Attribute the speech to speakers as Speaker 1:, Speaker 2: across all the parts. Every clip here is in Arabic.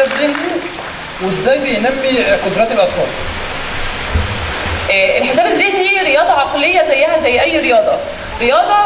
Speaker 1: حساب ذهني وازاي بينمي قدرات الاطفال؟
Speaker 2: الحساب الذهني رياضة عقلية زيها زي أي رياضة. رياضة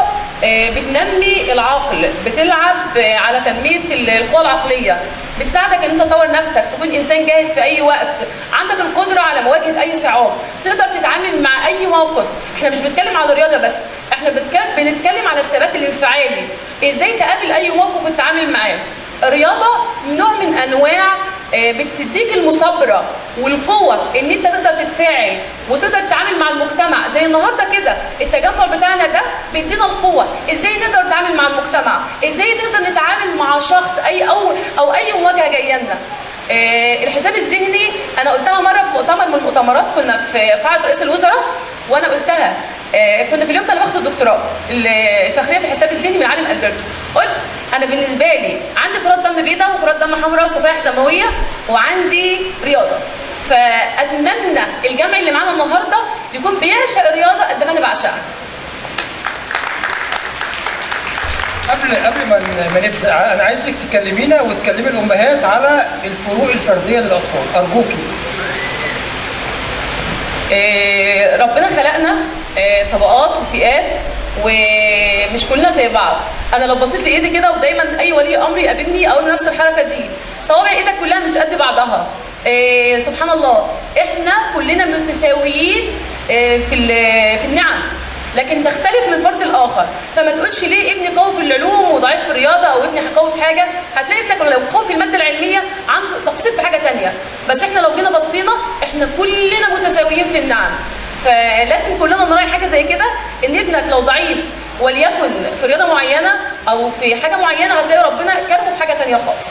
Speaker 2: بتنمي العقل، بتلعب على تنمية القوى العقلية، بتساعدك ان انت تطور نفسك، تكون انسان جاهز في اي وقت، عندك القدرة على مواجهة اي صعاب، تقدر تتعامل مع اي موقف. احنا مش بنتكلم على الرياضة بس، احنا بنتكلم على الثبات الانفعالي، ازاي تقابل اي موقف وتتعامل معاه. الرياضة نوع من انواع بتديك المثابرة والقوة ان انت تقدر تتفاعل وتقدر تتعامل مع المجتمع. زي النهارده كده التجمع بتاعنا ده بيدينا القوة، ازاي نقدر نتعامل مع المجتمع، ازاي نقدر نتعامل مع شخص او اي مواجهة جايه لنا. الحساب الذهني انا قلتها مرة في مؤتمر من المؤتمرات، كنا في قاعة رئيس الوزراء وانا قلتها، كنا في اليوم ده انا باخد الدكتوراه الفخريه في الحساب الذهني من عالم البرتو. قلت انا بالنسبه لي عندي كرات دم بيضاء وكرات دم حمراء وصفائح دمويه وعندي رياضه، فاتمنى الجمع اللي معانا النهارده يكون بيعشق الرياضه قد ما انا بعشقها.
Speaker 1: قبل ما نبدا انا عايزك تكلمينا وتكلمي الامهات على الفروق الفرديه للاطفال ارجوكي.
Speaker 2: ربنا خلقنا طبقات وفئات ومش كلنا زي بعض. انا لو بصيت لايدي كده، ودايما اي ولي امر يقابلني اقول له نفس الحركه دي، صوابع ايدك كلها مش قد بعضها. سبحان الله، احنا كلنا متساويين في النعم، لكن تختلف من فرد لاخر. فما تقولش ليه ابني قوي في العلوم وضعيف في الرياضه، او ابني قوي في حاجه. هتلاقي ابنك لو قوي في الماده العلميه عنده تقصير في حاجه ثانيه. بس احنا لو جينا بصينا احنا كلنا متساويين في النعم. فلازم كلنا نراعي حاجه زي كده، ان ابنك لو ضعيف وليكن في رياضه معينه او في حاجه معينه، هتلاقي ربنا كرمه في حاجه ثانيه خالص.